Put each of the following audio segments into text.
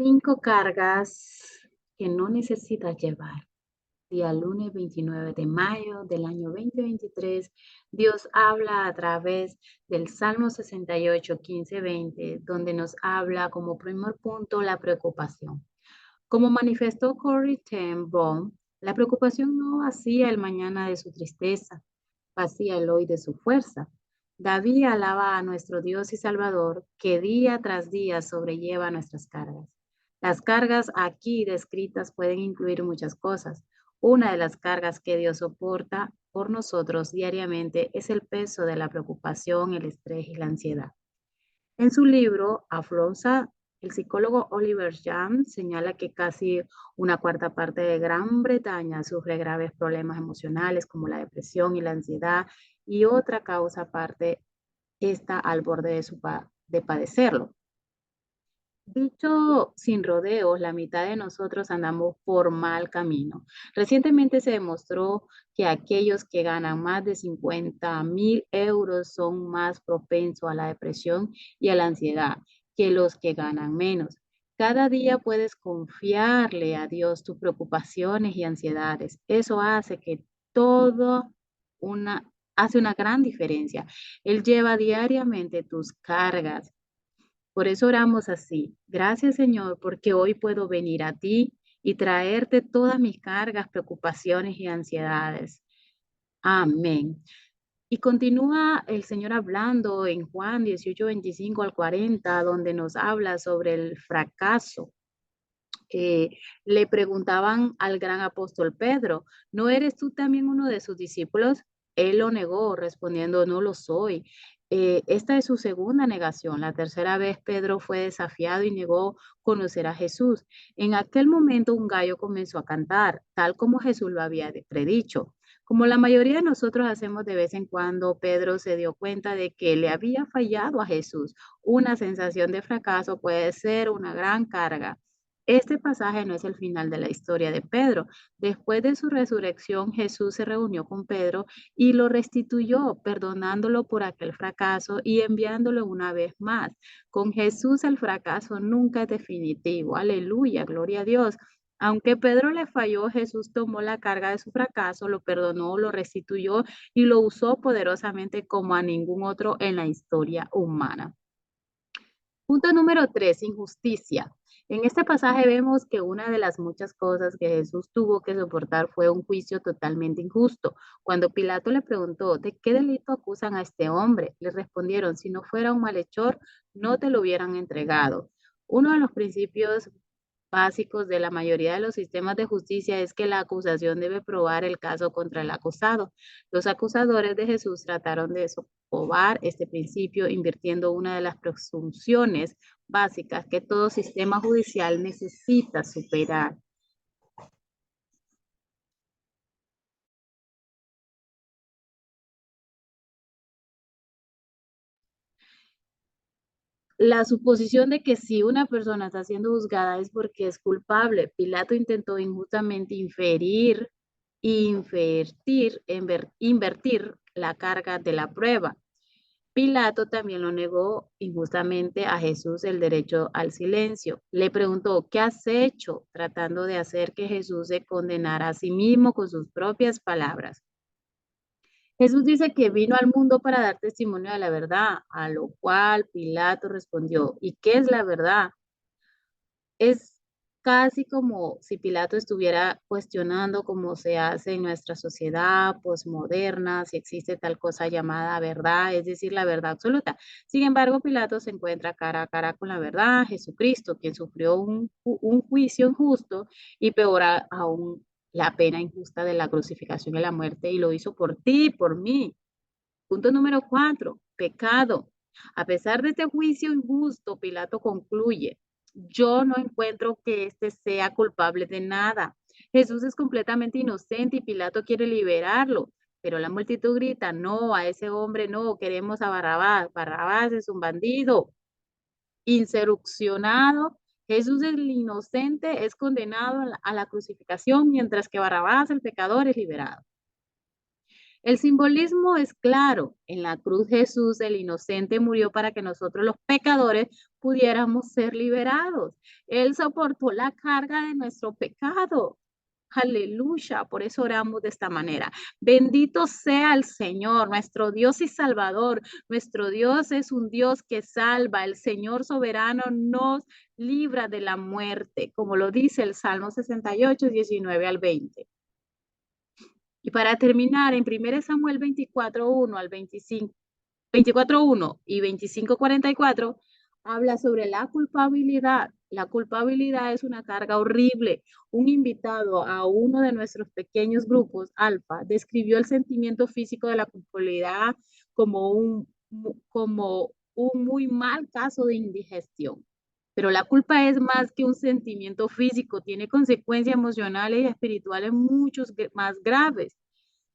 5 cargas que no necesitas llevar. Día lunes 29 de mayo del año 2023, Dios habla a través del Salmo 68, 15, 20, donde nos habla como primer punto la preocupación. Como manifestó Corrie ten Boom, la preocupación no vacía el mañana de su tristeza, vacía el hoy de su fuerza. David alaba a nuestro Dios y Salvador que día tras día sobrelleva nuestras cargas. Las cargas aquí descritas pueden incluir muchas cosas. Una de las cargas que Dios soporta por nosotros diariamente es el peso de la preocupación, el estrés y la ansiedad. En su libro, Aflosa, el psicólogo Oliver Jam señala que casi una cuarta parte de Gran Bretaña sufre graves problemas emocionales como la depresión y la ansiedad, y otra causa aparte está al borde de padecerlo. Dicho sin rodeos, la mitad de nosotros andamos por mal camino. Recientemente se demostró que aquellos que ganan más de 50.000 euros son más propensos a la depresión y a la ansiedad que los que ganan menos. Cada día puedes confiarle a Dios tus preocupaciones y ansiedades. Eso hace que todo una, hace una gran diferencia. Él lleva diariamente tus cargas. Por eso oramos así. Gracias, Señor, porque hoy puedo venir a ti y traerte todas mis cargas, preocupaciones y ansiedades. Amén. Y continúa el Señor hablando en Juan 18, 25 al 40, donde nos habla sobre el fracaso. Le preguntaban al gran apóstol Pedro, ¿no eres tú también uno de sus discípulos? Él lo negó, respondiendo, no lo soy. Esta es su segunda negación. La tercera vez Pedro fue desafiado y negó conocer a Jesús. En aquel momento un gallo comenzó a cantar, tal como Jesús lo había predicho. Como la mayoría de nosotros hacemos de vez en cuando, Pedro se dio cuenta de que le había fallado a Jesús. Una sensación de fracaso puede ser una gran carga. Este pasaje no es el final de la historia de Pedro. Después de su resurrección, Jesús se reunió con Pedro y lo restituyó, perdonándolo por aquel fracaso y enviándolo una vez más. Con Jesús el fracaso nunca es definitivo. Aleluya, gloria a Dios. Aunque Pedro le falló, Jesús tomó la carga de su fracaso, lo perdonó, lo restituyó y lo usó poderosamente como a ningún otro en la historia humana. Punto número 3, injusticia. En este pasaje vemos que una de las muchas cosas que Jesús tuvo que soportar fue un juicio totalmente injusto. Cuando Pilato le preguntó, ¿de qué delito acusan a este hombre? Le respondieron, si no fuera un malhechor, no te lo hubieran entregado. Uno de los principios básicos de la mayoría de los sistemas de justicia es que la acusación debe probar el caso contra el acusado. Los acusadores de Jesús trataron de socavar este principio invirtiendo una de las presunciones básicas que todo sistema judicial necesita superar. La suposición de que si una persona está siendo juzgada es porque es culpable. Pilato intentó injustamente invertir la carga de la prueba. Pilato también lo negó injustamente a Jesús el derecho al silencio. Le preguntó, ¿qué has hecho? Tratando de hacer que Jesús se condenara a sí mismo con sus propias palabras. Jesús dice que vino al mundo para dar testimonio de la verdad, a lo cual Pilato respondió, ¿y qué es la verdad? Es casi como si Pilato estuviera cuestionando cómo se hace en nuestra sociedad posmoderna, si existe tal cosa llamada verdad, es decir, la verdad absoluta. Sin embargo, Pilato se encuentra cara a cara con la verdad, Jesucristo, quien sufrió un juicio injusto y peor aún la pena injusta de la crucificación y la muerte, y lo hizo por ti y por mí. Punto número 4, pecado. A pesar de este juicio injusto, Pilato concluye, yo no encuentro que éste sea culpable de nada. Jesús es completamente inocente y Pilato quiere liberarlo, pero la multitud grita, no, a ese hombre no, queremos a Barrabás. Barrabás es un bandido, insurreccionado. Jesús el inocente es condenado a la crucificación, mientras que Barrabás, el pecador, es liberado. El simbolismo es claro. En la cruz Jesús, el inocente, murió para que nosotros los pecadores pudiéramos ser liberados. Él soportó la carga de nuestro pecado. Aleluya, por eso oramos de esta manera. Bendito sea el Señor, nuestro Dios y Salvador. Nuestro Dios es un Dios que salva. El Señor soberano nos libra de la muerte, como lo dice el Salmo 68, 19 al 20. Y para terminar, en 1 Samuel 24:1 al 25, 24:1 y 25:44, habla sobre la culpabilidad. La culpabilidad es una carga horrible. Un invitado a uno de nuestros pequeños grupos, Alfa, describió el sentimiento físico de la culpabilidad como como un muy mal caso de indigestión. Pero la culpa es más que un sentimiento físico, tiene consecuencias emocionales y espirituales muchos más graves.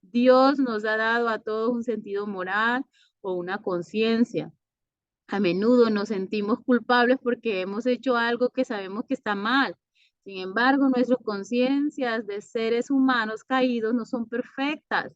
Dios nos ha dado a todos un sentido moral o una conciencia. A menudo nos sentimos culpables porque hemos hecho algo que sabemos que está mal. Sin embargo, nuestras conciencias de seres humanos caídos no son perfectas.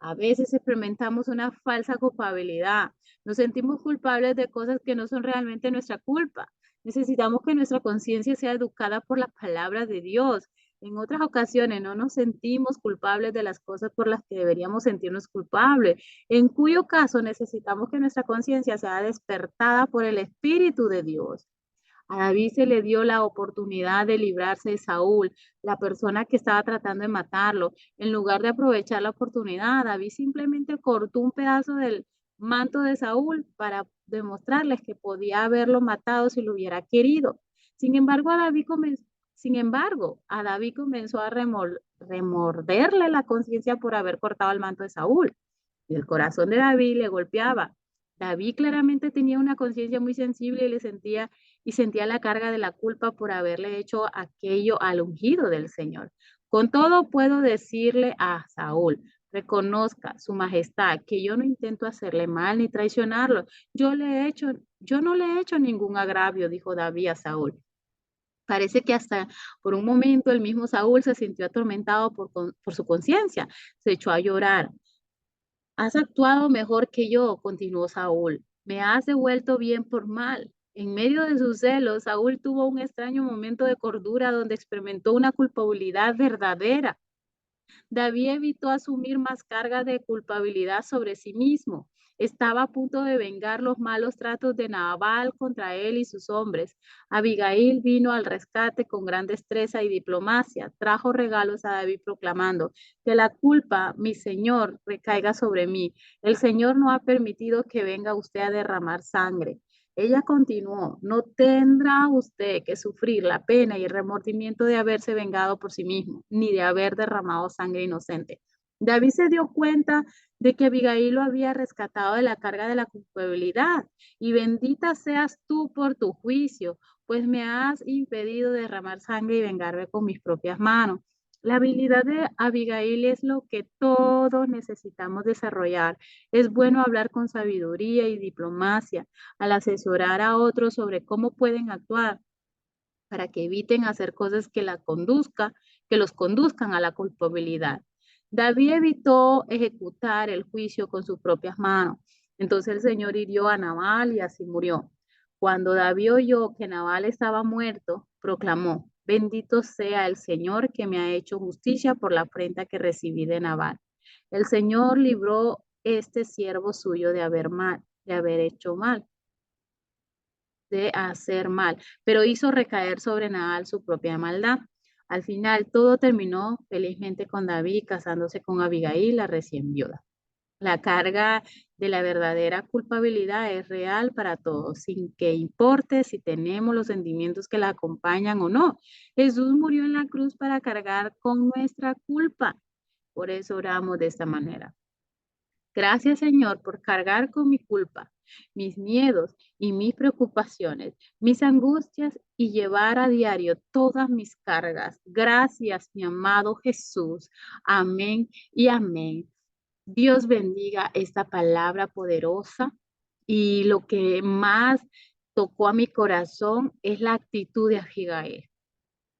A veces experimentamos una falsa culpabilidad. Nos sentimos culpables de cosas que no son realmente nuestra culpa. Necesitamos que nuestra conciencia sea educada por la palabra de Dios. En otras ocasiones no nos sentimos culpables de las cosas por las que deberíamos sentirnos culpables, en cuyo caso necesitamos que nuestra conciencia sea despertada por el Espíritu de Dios. A David se le dio la oportunidad de librarse de Saúl, la persona que estaba tratando de matarlo. En lugar de aprovechar la oportunidad, David simplemente cortó un pedazo del manto de Saúl para demostrarles que podía haberlo matado si lo hubiera querido. Sin embargo, a David comenzó a remorderle la conciencia por haber cortado el manto de Saúl. Y el corazón de David le golpeaba. David claramente tenía una conciencia muy sensible y sentía la carga de la culpa por haberle hecho aquello al ungido del Señor. Con todo puedo decirle a Saúl, reconozca su majestad, que yo no intento hacerle mal ni traicionarlo. Yo no le he hecho ningún agravio, dijo David a Saúl. Parece que hasta por un momento el mismo Saúl se sintió atormentado por su conciencia. Se echó a llorar. Has actuado mejor que yo, continuó Saúl. Me has devuelto bien por mal. En medio de sus celos, Saúl tuvo un extraño momento de cordura donde experimentó una culpabilidad verdadera. David evitó asumir más carga de culpabilidad sobre sí mismo. Estaba a punto de vengar los malos tratos de Nabal contra él y sus hombres. Abigail vino al rescate con gran destreza y diplomacia. Trajo regalos a David proclamando que la culpa, mi señor, recaiga sobre mí. El Señor no ha permitido que venga usted a derramar sangre. Ella continuó, no tendrá usted que sufrir la pena y el remordimiento de haberse vengado por sí mismo, ni de haber derramado sangre inocente. David se dio cuenta de que Abigail lo había rescatado de la carga de la culpabilidad, y bendita seas tú por tu juicio, pues me has impedido derramar sangre y vengarme con mis propias manos. La habilidad de Abigail es lo que todos necesitamos desarrollar. Es bueno hablar con sabiduría y diplomacia al asesorar a otros sobre cómo pueden actuar para que eviten hacer cosas que los conduzcan a la culpabilidad. David evitó ejecutar el juicio con sus propias manos. Entonces el Señor hirió a Nabal y así murió. Cuando David oyó que Nabal estaba muerto, proclamó, bendito sea el Señor que me ha hecho justicia por la afrenta que recibí de Nabal. El Señor libró este siervo suyo de haber hecho mal, de hacer mal, pero hizo recaer sobre Nabal su propia maldad. Al final todo terminó felizmente con David casándose con Abigail, la recién viuda. La carga de la verdadera culpabilidad es real para todos, sin que importe si tenemos los sentimientos que la acompañan o no. Jesús murió en la cruz para cargar con nuestra culpa. Por eso oramos de esta manera. Gracias, Señor, por cargar con mi culpa, mis miedos y mis preocupaciones, mis angustias y llevar a diario todas mis cargas. Gracias, mi amado Jesús. Amén y amén. Dios bendiga esta palabra poderosa, y lo que más tocó a mi corazón es la actitud de Abigail.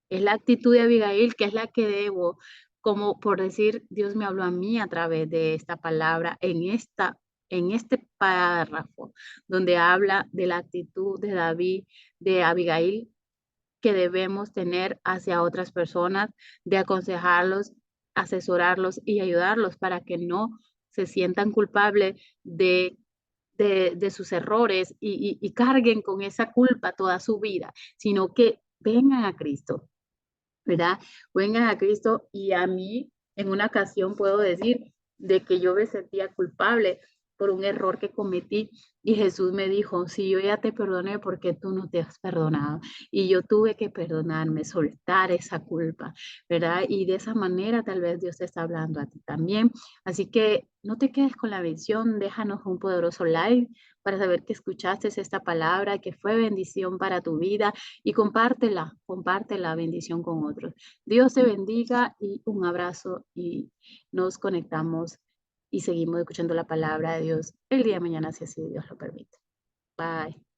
Es la actitud de Abigail que es la que debo como por decir, Dios me habló a mí a través de esta palabra en este párrafo, donde habla de la actitud de David, de Abigail, que debemos tener hacia otras personas, de aconsejarlos, asesorarlos y ayudarlos para que no se sientan culpables de sus errores y carguen con esa culpa toda su vida, sino que vengan a Cristo, ¿verdad? Vengan a Cristo y a mí en una ocasión puedo decir de que yo me sentía culpable por un error que cometí y Jesús me dijo, si yo ya te perdoné, ¿por qué tú no te has perdonado? Y yo tuve que perdonarme, soltar esa culpa, ¿verdad? Y de esa manera tal vez Dios te está hablando a ti también. Así que no te quedes con la visión, déjanos un poderoso like para saber que escuchaste esta palabra, que fue bendición para tu vida y compártela, comparte la bendición con otros. Dios te bendiga y un abrazo y nos conectamos y seguimos escuchando la palabra de Dios el día de mañana, si así Dios lo permite. Bye.